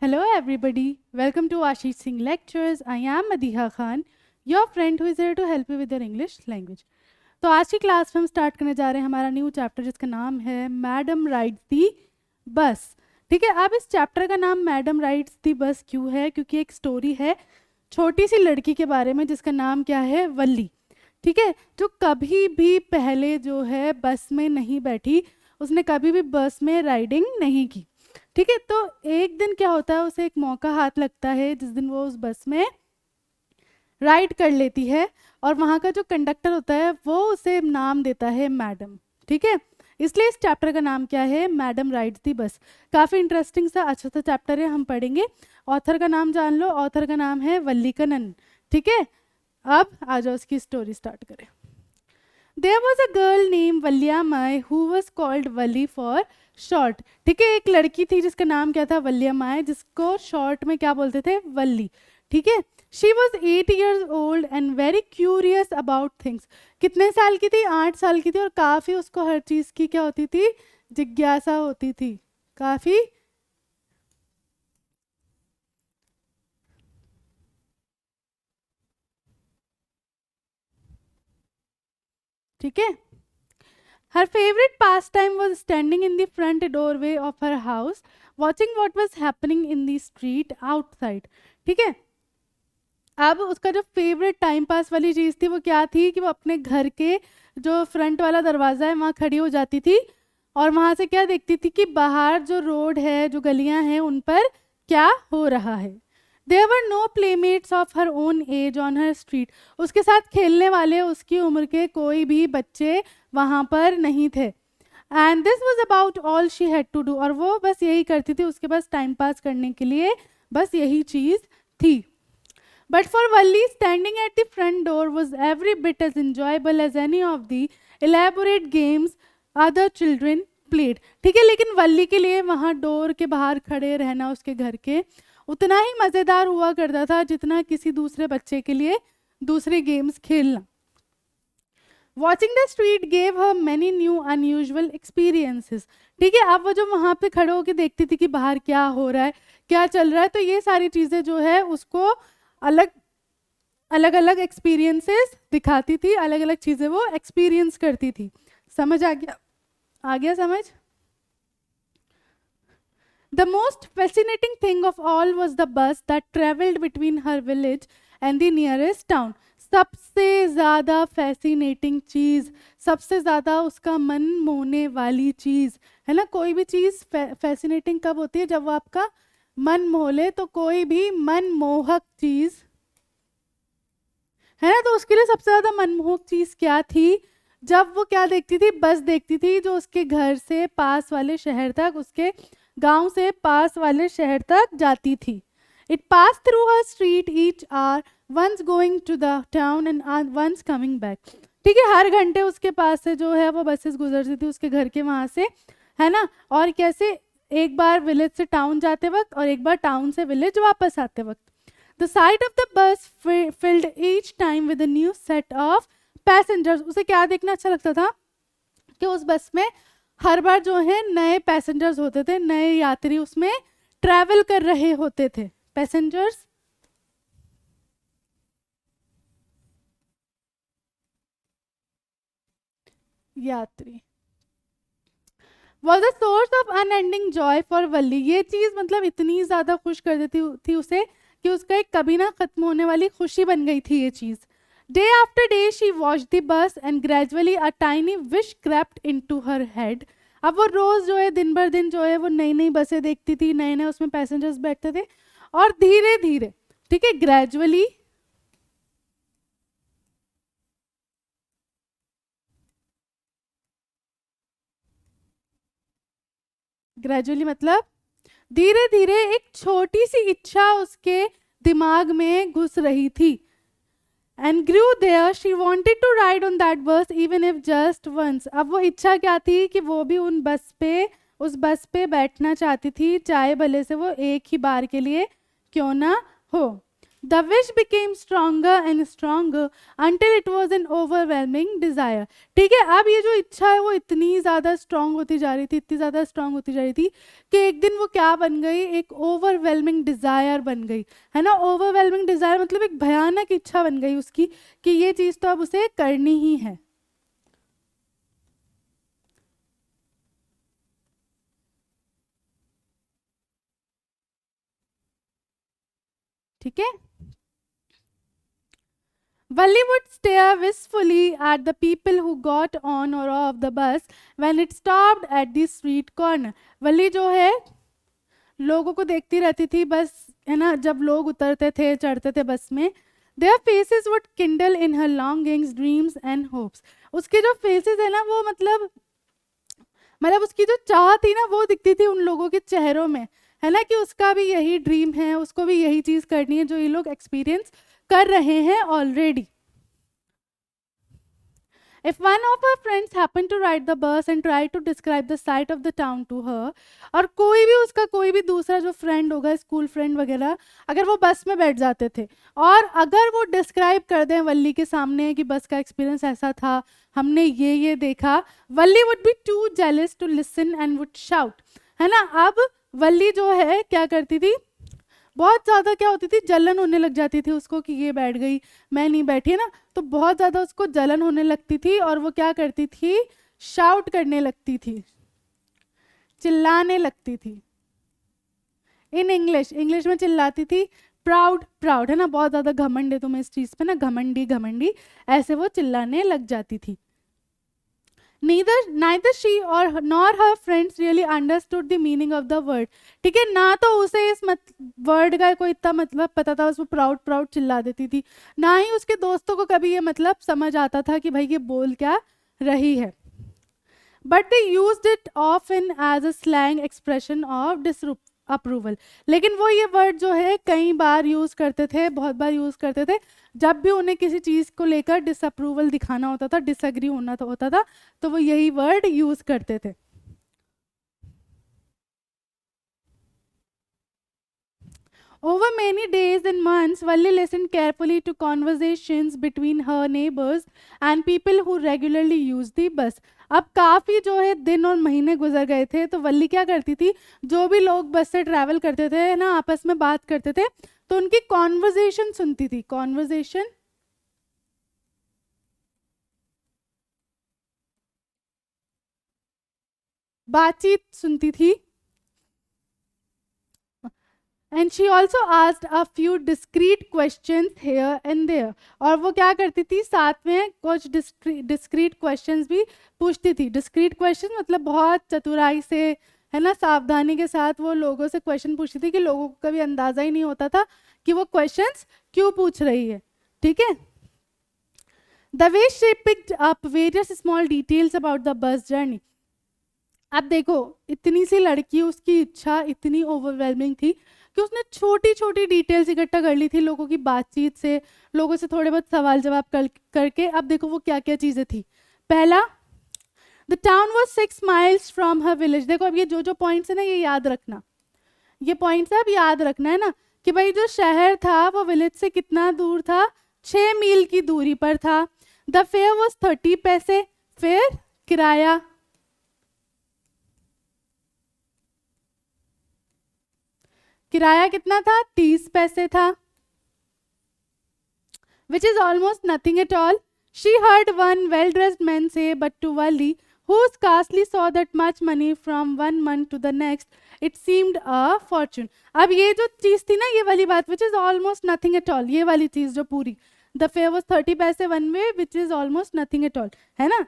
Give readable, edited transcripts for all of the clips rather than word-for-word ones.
Hello, everybody. Welcome to Ashish Singh Lectures. I am Madiha Khan, your friend who is here to help you with your English language. तो आज की class में हम start करने जा रहे हैं हमारा न्यू चैप्टर जिसका नाम है मैडम राइड्स दी बस। ठीक है, अब इस चैप्टर का नाम मैडम राइड्स दी बस क्यों है? क्योंकि एक स्टोरी है छोटी सी लड़की के बारे में जिसका नाम क्या है, वल्ली। ठीक है, जो कभी भी पहले जो है बस में नहीं बैठी, उसने कभी भी बस में राइडिंग नहीं की। ठीक है, तो एक दिन क्या होता है, उसे एक मौका हाथ लगता है जिस दिन वो उस बस में राइड कर लेती है और वहाँ का जो कंडक्टर होता है वो उसे नाम देता है मैडम। ठीक है, इसलिए इस चैप्टर का नाम क्या है, मैडम राइड्स दी बस। काफ़ी इंटरेस्टिंग सा अच्छा सा चैप्टर है, हम पढ़ेंगे। ऑथर का नाम जान लो, ऑथर का नाम है वल्ली कन्नन। ठीक है, अब आ जाओ उसकी स्टोरी स्टार्ट करें। There was a girl named वल्लियामाई who was called Valli for short। ठीक है, एक लड़की थी जिसका नाम क्या था, वल्लियामाई, जिसको शॉर्ट में क्या बोलते थे, वल्ली। ठीक है, she was 8 years old and very curious about things. कितने साल की थी? 8 साल की थी, और काफ़ी उसको हर चीज़ की क्या होती थी, जिज्ञासा होती थी काफ़ी। ठीक है, her favorite pastime was standing in the front doorway of her house, watching what was happening in the street outside। ठीक है, अब उसका जो फेवरेट टाइम पास वाली चीज़ थी वो क्या थी कि वो अपने घर के जो फ्रंट वाला दरवाज़ा है वहाँ खड़ी हो जाती थी और वहाँ से क्या देखती थी कि बाहर जो रोड है, जो गलियाँ हैं, उन पर क्या हो रहा है। There were no playmates of her own age on her street. उसके साथ खेलने वाले उसकी उम्र के कोई भी बच्चे वहाँ पर नहीं थे। And this was about all she had to do. और वो बस यही करती थी, उसके पास टाइम पास करने के लिए बस यही चीज़ थी। But for Valli, standing at the front door was every bit as enjoyable as any of the elaborate games other children played। ठीक है, लेकिन वल्ली के लिए वहाँ डोर के बाहर खड़े रहना उसके घर के उतना ही मज़ेदार हुआ करता था जितना किसी दूसरे बच्चे के लिए दूसरे गेम्स खेलना। Watching the street gave her many new unusual experiences. ठीक है, अब वो जो वहाँ पे खड़े होकर देखती थी कि बाहर क्या हो रहा है, क्या चल रहा है, तो ये सारी चीज़ें जो है उसको अलग अलग अलग एक्सपीरियंसेस दिखाती थी, अलग अलग चीज़ें वो एक्सपीरियंस करती थी। समझ आ गया? आ गया समझ? The most fascinating thing of all was the bus that traveled between her village and the nearest town। सबसे ज़्यादा फैसिनेटिंग चीज़, सबसे ज़्यादा उसका मन मोहने वाली चीज़ है ना। कोई भी चीज़ फैसिनेटिंग कब होती है? जब वो आपका मन मोह ले। तो कोई भी मनमोहक चीज़ है ना, तो उसके लिए सबसे ज़्यादा मनमोहक चीज़ क्या थी? जब वो क्या देखती थी, बस देखती थी जो उसके घर से पास वाले शहर तक, उसके गांव से पास वाले शहर तक जाती थी। It pass through her street each hour, once going to the town and once coming back. ठीक है, हर घंटे उसके पास से जो है वो बसेस गुजरती थी उसके घर के वहाँ से, है ना। और कैसे? एक बार विलेज से टाउन जाते वक्त और एक बार टाउन से विलेज वापस आते वक्त। The sight of the bus filled each time with a new set of passengers। उसे क्या देखना अच्छा लगता था कि उस बस में हर बार जो है नए पैसेंजर्स होते थे, नए यात्री उसमें ट्रैवल कर रहे होते थे। पैसेंजर्स, यात्री, was a source of unending joy for वल्ली। ये चीज़ मतलब इतनी ज़्यादा खुश कर देती थी उसे कि उसका एक कभी ना खत्म होने वाली खुशी बन गई थी ये चीज़। Day after day she watch the bus and gradually a tiny wish crept into her head. अब वो रोज़ जो है दिन भर दिन जो है वो नई नई बसें देखती थी, नए नए उसमें पैसेंजर्स बैठते थे, और धीरे धीरे, ठीक है, ग्रेजुअली, ग्रेजुअली मतलब धीरे धीरे एक छोटी सी इच्छा उसके दिमाग में घुस रही थी। And grew there she wanted to ride on that bus even if just once. अब वो इच्छा क्या थी कि वो भी उस बस पे बैठना चाहती थी, चाहे भले से वो एक ही बार के लिए क्यों ना हो। The wish became stronger and stronger until it was an overwhelming desire. ठीक है, अब ये जो इच्छा है वो इतनी ज़्यादा स्ट्रांग होती जा रही थी, इतनी ज़्यादा स्ट्रांग होती जा रही थी कि एक दिन वो क्या बन गई, एक ओवरवेलमिंग डिज़ायर बन गई, है ना। ओवरवेलमिंग डिज़ायर मतलब एक भयानक इच्छा बन गई उसकी कि ये चीज़ तो अब उसे करनी ही है। ठीक है, Valli would stare wistfully at the people who got on or off the bus when it stopped at the street corner. वल्ली जो है लोगों को देखती रहती थी बस, है ना, जब लोग उतरते थे चढ़ते थे बस में। Their faces would kindle in her longings, dreams and hopes. उसके जो faces है ना वो मतलब उसकी जो चाह थी ना वो दिखती थी उन लोगों के चेहरों में, है ना, कि उसका भी यही ड्रीम है, उसको भी यही चीज़ करनी है जो ये लोग एक्सपीरियंस कर रहे हैं already. If one of her friends happened to ride the bus and tried to describe the sight of the town to her, और कोई भी उसका कोई भी दूसरा जो फ्रेंड होगा, स्कूल फ्रेंड वगैरह, अगर वो बस में बैठ जाते थे और अगर वो डिस्क्राइब कर दें वल्ली के सामने कि बस का एक्सपीरियंस ऐसा था, हमने ये देखा, Valli would be too jealous to listen and would shout, है ना। अब वल्ली जो है क्या करती थी, बहुत ज़्यादा क्या होती थी, जलन होने लग जाती थी उसको कि ये बैठ गई मैं नहीं बैठी, है ना, तो बहुत ज़्यादा उसको जलन होने लगती थी और वो क्या करती थी, शाउट करने लगती थी, चिल्लाने लगती थी। इन इंग्लिश में चिल्लाती थी प्राउड प्राउड, है ना, बहुत ज़्यादा घमंड है तुम्हें इस चीज़ पे ना, घमंडी घमंडी, ऐसे वो चिल्लाने लग जाती थी। neither she or nor her friends really understood the meaning of the word. ठीक है, ना तो उसे इस वर्ड का कोई इतना मतलब पता था, उसको प्राउड प्राउड चिल्ला देती थी, ना ही उसके दोस्तों को कभी ये मतलब समझ आता था कि भाई ये बोल क्या रही है। But they used it often as a slang expression of disapproval. लेकिन वो ये वर्ड जो है कई बार यूज़ करते थे, बहुत बार यूज़ करते थे, जब भी उन्हें किसी चीज़ को लेकर डिसअप्रूवल दिखाना होता था, डिसएग्री होता था, तो वो यही वर्ड यूज़ करते थे। Over many days and months, Valli listened carefully to conversations between her neighbors and people who regularly used the bus. अब काफ़ी जो है दिन और महीने गुजर गए थे, तो वल्ली क्या करती थी, जो भी लोग बस से ट्रैवल करते थे ना, आपस में बात करते थे, तो उनकी कॉन्वर्जेशन सुनती थी, कॉन्वर्जेशन बातचीत सुनती थी। And she also asked a few discreet questions here and there, और वो क्या करती थी, साथ में कुछ डिस्क्रीट क्वेश्चंस भी पूछती थी। डिस्क्रीट क्वेश्चन मतलब बहुत चतुराई से, है ना, सावधानी के साथ वो लोगों से क्वेश्चन पूछती थी कि लोगों को कभी अंदाजा ही नहीं होता था कि वो क्वेश्चंस क्यों पूछ रही है। ठीक है, the way she picked up various small details about the bus journey. अब देखो, इतनी सी लड़की, उसकी इच्छा इतनी ओवरवेलमिंग थी कि उसने छोटी छोटी डिटेल्स इकट्ठा कर ली थी लोगों की बातचीत से, लोगों से थोड़े बहुत सवाल जवाब करके। अब देखो वो क्या क्या चीज़ें थी। पहला, the town was 6 miles from her village. देखो अब ये जो पॉइंट्स है ना, ये याद रखना, ये पॉइंट्स अब याद रखना, है ना, कि भाई जो शहर था वो विलेज से कितना दूर था, 6 मील की दूरी पर था। द फेयर वॉज 30 पैसे, फेयर किराया, किराया कितना था, 30 पैसे था, which is almost nothing at all. She heard one well-dressed man say, but to Valli, who scarcely saw that much money from one month to the next, it seemed a fortune. अब ये जो चीज़ थी ना, ये वाली बात, which is almost nothing at all, ये वाली चीज़ जो पूरी, the fare was 30 पैसे one way, which is almost nothing at all, है ना।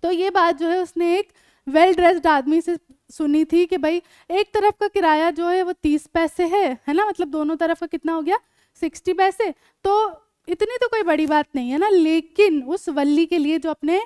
तो ये बात जो है उसने एक वेल ड्रेस्ड आदमी से सुनी थी कि भाई एक तरफ का किराया जो है वो 30 पैसे है ना, मतलब दोनों तरफ का कितना हो गया, 60 पैसे। तो इतनी तो कोई बड़ी बात नहीं है ना, लेकिन उस वल्ली के लिए जो अपने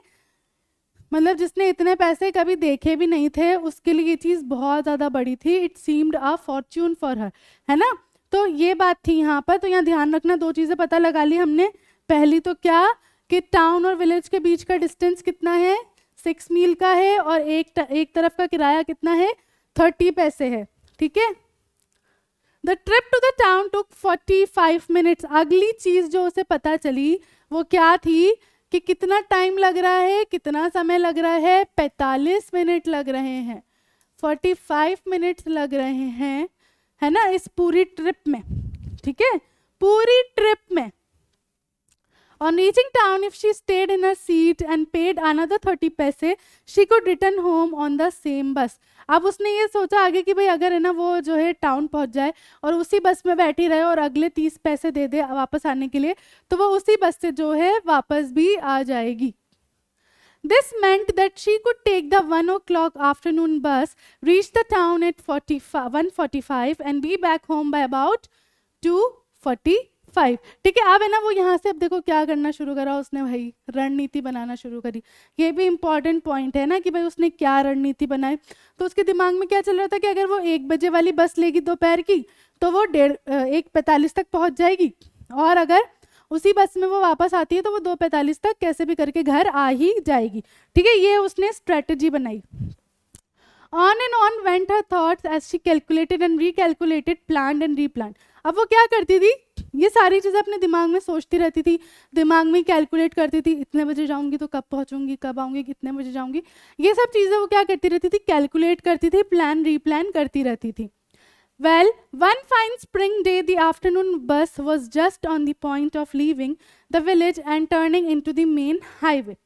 मतलब जिसने इतने पैसे कभी देखे भी नहीं थे, उसके लिए ये चीज़ बहुत ज़्यादा बड़ी थी। It seemed a Fortune for her, है ना। तो ये बात थी यहाँ पर। तो यहाँ ध्यान रखना, दो चीज़ें पता लगा ली हमने। पहली तो क्या कि टाउन और विलेज के बीच का डिस्टेंस कितना है, 6 मील का है, और एक तरफ का किराया कितना है, 30 पैसे है। ठीक है, the trip to the town took 45 minutes. अगली चीज जो उसे पता चली वो क्या थी कि कितना टाइम लग रहा है, कितना समय लग रहा है, 45 मिनट लग रहे हैं, 45 मिनट्स लग रहे हैं, है ना, इस पूरी ट्रिप में, ठीक है, पूरी ट्रिप में। On reaching town, if she stayed in her seat and paid another 30 पैसे, she could return home on the same bus. अब उसने ये सोचा आगे कि भाई अगर है ना वो जो है टाउन पहुंच जाए और उसी बस में बैठी रहे और अगले 30 पैसे दे दे वापस आने के लिए, तो वो उसी बस से जो है वापस भी आ जाएगी। This meant that she could take the 1 o'clock afternoon bus, reach the town at 1:45 and be back home by about 2:45। ठीक है, अब है ना वो यहाँ से अब देखो क्या करना शुरू करा उसने, भाई रणनीति बनाना शुरू करी। ये भी इंपॉर्टेंट पॉइंट है ना कि भाई उसने क्या रणनीति बनाई। तो उसके दिमाग में क्या चल रहा था कि अगर वो 1 बजे वाली बस लेगी दोपहर की तो वो 1:45 तक पहुँच जाएगी, और अगर उसी बस में वो वापस आती है तो वो 2:45 तक कैसे भी करके घर आ ही जाएगी। ठीक है, ये उसने स्ट्रेटजी बनाई। On and on went her thoughts as she calculated and recalculated, planned and replanned। अब वो क्या करती थी, ये सारी चीज़ें अपने दिमाग में सोचती रहती थी, दिमाग में कैलकुलेट करती थी, इतने बजे जाऊंगी तो कब पहुंचूंगी, कब आऊंगी, कितने बजे जाऊंगी, ये सब चीज़ें वो क्या करती रहती थी, कैलकुलेट करती थी, प्लान रीप्लान करती रहती थी। Well, one fine spring day, the afternoon bus was just on the point of leaving the village and turning into the main highway।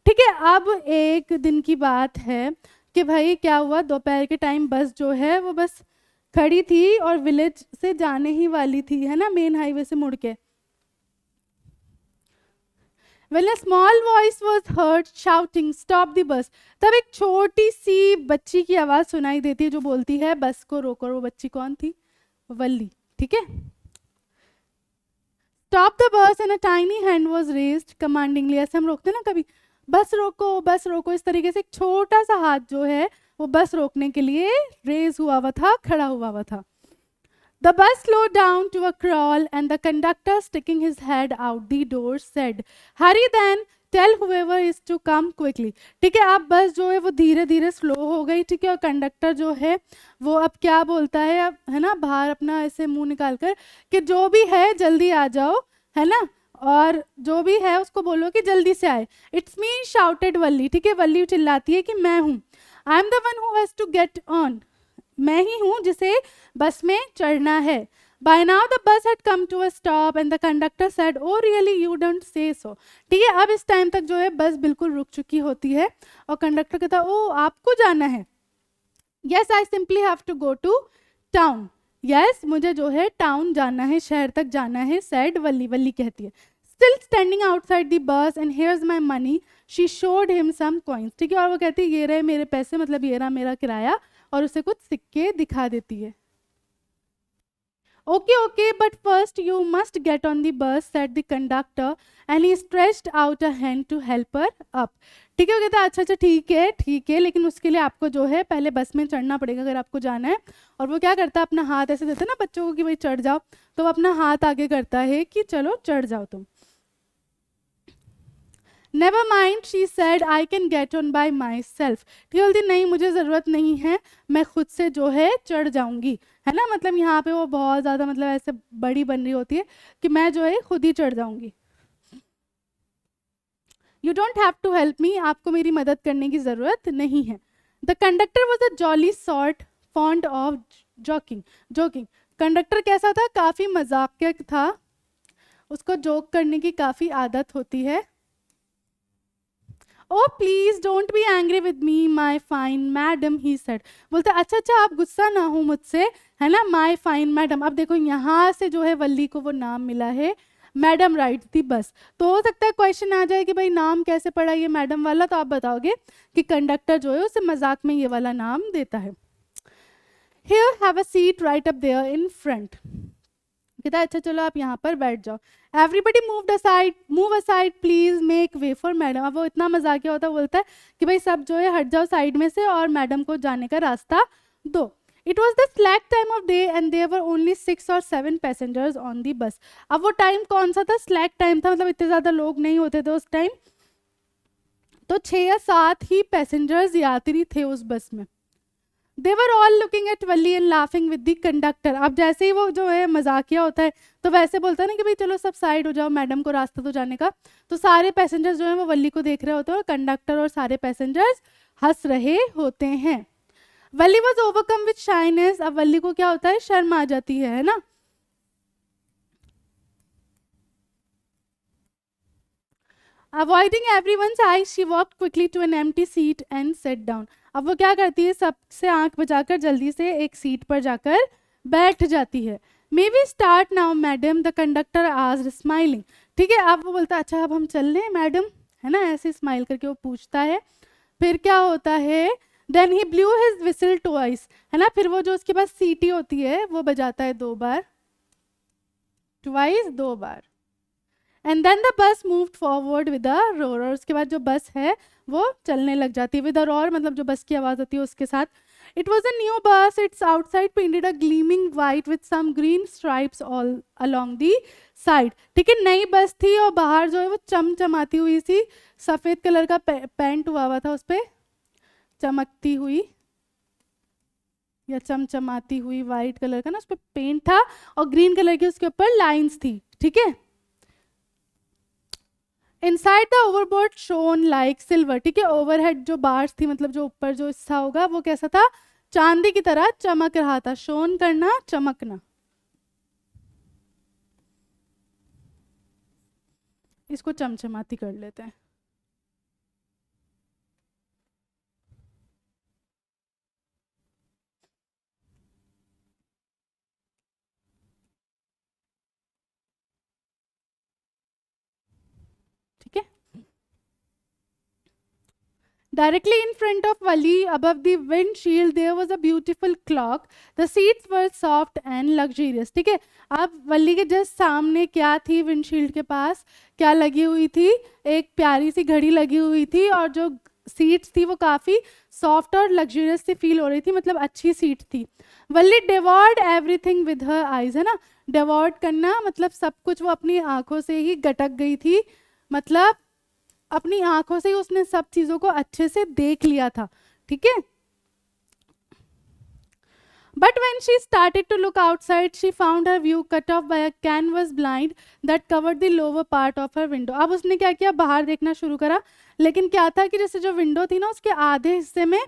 ठीक है, अब एक दिन की बात है कि भाई क्या हुआ, दोपहर के टाइम बस जो है वो बस खड़ी थी और विलेज से जाने ही वाली थी, है ना, मेन हाईवे से मुड़ के। When a small voice was heard shouting, "Stop the bus!" तब एक छोटी सी बच्ची की आवाज सुनाई देती है जो बोलती है बस को रोको। वो बच्ची कौन थी, वल्ली। ठीक है, Stop the bus and a tiny hand was raised commandingly। ऐसे हम रोकते ना कभी, बस रोको बस रोको, इस तरीके से एक छोटा सा हाथ जो है वो बस रोकने के लिए रेज हुआ हुआ था, खड़ा हुआ हुआ था। The bus slowed down to a crawl and the conductor, sticking his head out the door, said, "Hurry then, tell whoever is to come quickly." ठीक है, अब बस जो है वो धीरे धीरे स्लो हो गई। ठीक है, और कंडक्टर जो है वो अब क्या बोलता है, अब है ना बाहर अपना ऐसे मुंह निकाल कर कि जो भी है जल्दी आ जाओ, है ना, और जो भी है उसको बोलो कि जल्दी से आए। It's me, shouted Valli. ठीक है, वल्ली चिल्लाती है कि मैं हूँ, I am the one who has to get on, मैं ही हूँ जिसे बस में चढ़ना है। By now the bus had come to a stop and the conductor said, "Oh really, you don't say so." ठीक है, अब इस टाइम तक जो है बस बिल्कुल रुक चुकी होती है और कंडक्टर कहता है, "ओ आपको जाना है?" "Yes, I simply have to go to town." Yes, मुझे जो है टाउन जाना है, शहर तक जाना है, said वल्ली। वल्ली कहती है, "Still standing outside the bus and here's my money." She showed him some coins। ठीक है, और वो कहती है ये रहे मेरे पैसे, मतलब ये रहा मेरा किराया, और उसे कुछ सिक्के दिखा देती है। "Okay, okay, but first you must get on the bus," said the conductor, and he stretched out a hand to help her up। ठीक है, वो कहता है अच्छा अच्छा ठीक है, लेकिन उसके लिए आपको जो है पहले बस में चढ़ना पड़ेगा अगर आपको जाना है। और वो क्या करता है, अपना हाथ ऐसे देता है ना बच्चों को कि भाई चढ़ जाओ, तो वो अपना हाथ आगे करता है कि चलो चढ़ जाओ तुम। Never mind, she said, "I can get on by myself." ठीक बोलती नहीं मुझे ज़रूरत नहीं है, मैं खुद से जो है चढ़ जाऊंगी, है ना, मतलब यहाँ पे वो बहुत ज़्यादा मतलब ऐसे बड़ी बन रही होती है कि मैं जो है खुद ही चढ़ जाऊंगी। "You don't have to help me", आपको मेरी मदद करने की ज़रूरत नहीं है। The conductor was a jolly sort, fond of joking। Conductor कैसा था, काफ़ी मजाकिया था, उसको जोक करने की काफ़ी आदत होती है। "Oh please don't be angry with me, my fine madam," he said। बोलते अच्छा अच्छा आप गुस्सा ना हो मुझसे, है ना, my fine madam। अब देखो यहाँ से जो है वल्ली को वो नाम मिला है, मैडम राइट थी बस। तो हो सकता है क्वेश्चन आ जाए कि भाई नाम कैसे पड़ा ये मैडम वाला, तो आप बताओगे कि कंडक्टर जो है उसे मजाक में ये वाला नाम देता है। "Here, have a seat right up there in front." कहता है अच्छा चलो आप यहाँ पर बैठ जाओ। "Everybody move aside please, make way for madam." अब वो इतना मजाकिया होता है, बोलता है कि भाई सब जो है हट जाओ साइड में से और मैडम को जाने का रास्ता दो। It was the slack time of day and there were only 6 or 7 passengers on the bus। अब वो टाइम कौन सा था, स्लैक टाइम था, मतलब इतने ज़्यादा लोग नहीं होते थे उस टाइम, तो 6 या 7 ही पैसेंजर्स यात्री थे उस बस में। They were all looking at Valli and laughing with the conductor. अब जैसे ही वो जो है मजाकिया होता है तो वैसे बोलता है ना कि भाई चलो सब साइड हो जाओ, मैडम को रास्ता तो जाने का। तो सारे पैसेंजर्स जो है वो वल्ली को देख रहे होते हैं और कंडक्टर और सारे पैसेंजर्स हंस रहे होते हैं। वल्ली वॉज ओवरकम विथ शाइनेस। अब वल्ली को क्या होता है, शर्म आ जाती है ना। Avoiding everyone's eyes she walked quickly to an empty seat and set down. अब वो क्या करती है, सबसे आंख बचाकर जल्दी से एक सीट पर जाकर बैठ जाती है। May we start now madam, the conductor asked smiling. ठीक है, अब वो बोलता है अच्छा अब हम चल लें मैडम, है ना, ऐसे स्माइल करके वो पूछता है। फिर क्या होता है, then he blew his whistle twice, है ना, फिर वो जो उसके पास सीटी होती है वो बजाता है 2 बार, ट्वाइस 2 बार। And then the bus moved forward with a roar, और उसके बाद जो बस है वो चलने लग जाती है। विद अ रोर मतलब जो बस की आवाज होती है उसके साथ। It was a new bus, its outside painted a gleaming white with some green stripes all along the side. ठीक है, नई बस थी और बाहर जो है वो चमचमाती हुई सी सफेद कलर का पेंट हुआ था, उस पर चमकती हुई या चमचमाती हुई वाइट कलर का ना उस पर पेंट था, और ग्रीन कलर की उसके ऊपर लाइंस थी। ठीक है, inside the overboard shown like silver. ठीक है, ओवरहेड जो बार्स थी मतलब जो ऊपर जो हिस्सा होगा वो कैसा था, चांदी की तरह चमक रहा था। शोन करना, चमकना। इसको चमचमाती कर लेते हैं। ठीक है, directly in front of Wali, above the windshield, there was a beautiful clock. The seats were soft and luxurious. ठीक है, अब वली के जस्ट सामने क्या थी, विंडशील्ड के पास क्या लगी हुई थी, एक प्यारी सी घड़ी लगी हुई थी, और जो सीट्स थी वो काफ़ी सॉफ्ट और लग्जूरियस सी फील हो रही थी, मतलब अच्छी सीट थी। वल्ली डिवॉर्ड एवरीथिंग विद हर आइज, है ना, डिवॉर्ड करना मतलब सब कुछ वो अपनी आंखों से ही गटक गई थी, मतलब अपनी आंखों से ही उसने सब चीजों को अच्छे से देख लिया था। ठीक है, but when she started to look outside she found her view cut off by a canvas blind that covered the lower part of her window। अब उसने क्या किया, बाहर देखना शुरू करा, लेकिन क्या था कि जैसे जो विंडो थी ना उसके आधे हिस्से में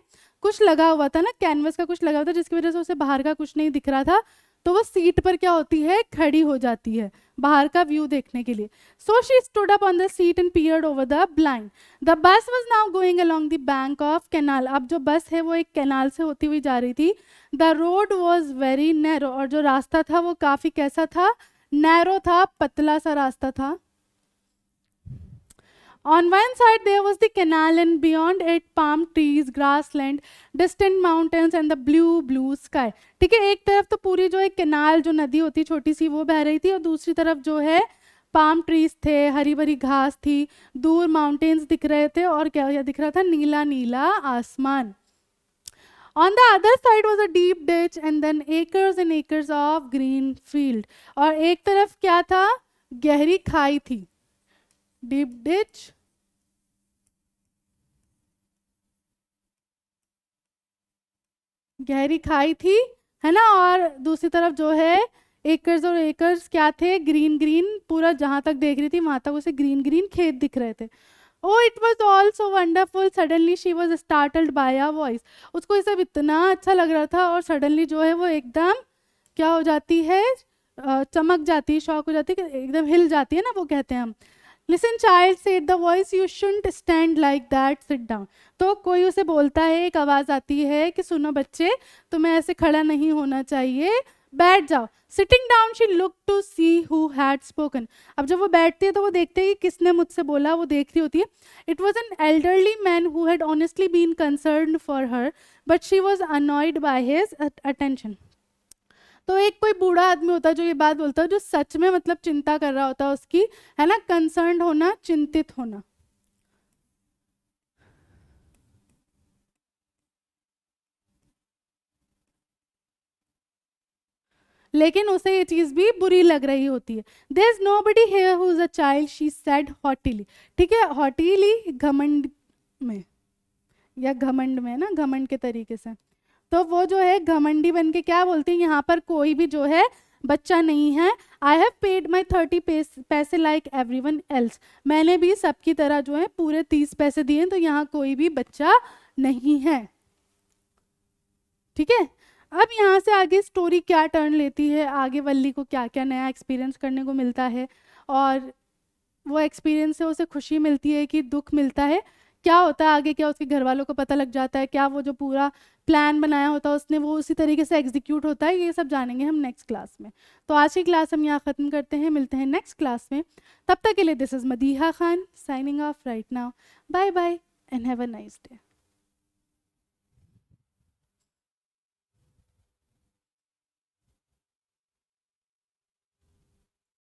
कुछ लगा हुआ था ना, कैनवस का कुछ लगा हुआ था, जिसकी वजह से उसे बाहर का कुछ नहीं दिख रहा था। तो वो सीट पर क्या होती है, खड़ी हो जाती है बाहर का व्यू देखने के लिए। So she stood up on the seat and peered over the blind. The bus was now going along the bank of canal. अब जो बस है वो एक कैनाल से होती हुई जा रही थी। The road was very narrow, और जो रास्ता था वो काफी कैसा था, नैरो था, पतला सा रास्ता था। On one side there was the canal and beyond it palm trees, grassland, distant mountains and the blue sky। ठीक है, एक तरफ तो पूरी जो एक कैनाल जो नदी होती छोटी सी वो बह रही थी, और दूसरी तरफ जो है पाम ट्रीज थे, हरी भरी घास थी, दूर माउंटेन्स दिख रहे थे, और क्या दिख रहा था, नीला नीला आसमान। On the other side was a deep ditch and then acres and acres of green field। और एक तरफ क्या था, गहरी खाई थी, डीप डिच, गहरी खाई थी, है ना, और दूसरी तरफ जो है एकर्स और एकर्स क्या थे, ग्रीन ग्रीन, पूरा जहां तक देख रही थी वहां तक उसे ग्रीन ग्रीन खेत दिख रहे थे। Oh it was all so wonderful, suddenly she was startled by a voice. उसको ये सब इतना अच्छा लग रहा था और सडनली जो है वो एकदम क्या हो जाती है, चमक जाती है, शॉक हो जाती है, एकदम हिल जाती है ना, वो कहते हैं हम। Listen child said the voice, you shouldn't stand like that, sit down. तो कोई उसे बोलता है, एक आवाज आती है कि सुनो बच्चे, तुम्हें ऐसे खड़ा नहीं होना चाहिए, बैठ जाओ। Sitting down she look to see who had spoken. अब जब वो बैठती है तो वो देखते हैं कि किसने मुझसे बोला, वो देख रही होती है। It was an elderly man who had honestly been concern for her but she was annoyed by his attention. तो एक कोई बूढ़ा आदमी होता है जो ये बात बोलता है, जो सच में मतलब चिंता कर रहा होता है उसकी, है ना, कंसर्न होना, चिंतित होना। लेकिन उसे ये चीज भी बुरी लग रही होती है। There is nobody here who is a child, she said hotly. ठीक है, हॉटीली घमंड में, या घमंड में ना, घमंड के तरीके से। तो वो जो है घमंडी बन के क्या बोलती है, यहाँ पर कोई भी जो है बच्चा नहीं है। आई हैव पेड माई 30 पैसे लाइक एवरीवन एल्स, मैंने भी सबकी तरह जो है पूरे 30 पैसे दिए, तो यहाँ कोई भी बच्चा नहीं है। ठीक है, अब यहाँ से आगे स्टोरी क्या टर्न लेती है, आगे वल्ली को क्या क्या नया एक्सपीरियंस करने को मिलता है, और वो एक्सपीरियंस से उसे खुशी मिलती है कि दुख मिलता है, क्या होता है आगे, क्या उसके घर वालों को पता लग जाता है, क्या वो जो पूरा प्लान बनाया होता है उसने वो उसी तरीके से एग्जीक्यूट होता है, ये सब जानेंगे हम नेक्स्ट क्लास में। तो आज की क्लास हम यहाँ ख़त्म करते हैं, मिलते हैं नेक्स्ट क्लास में। तब तक के लिए this is Madiha Khan signing off right now. Bye bye and have a nice day.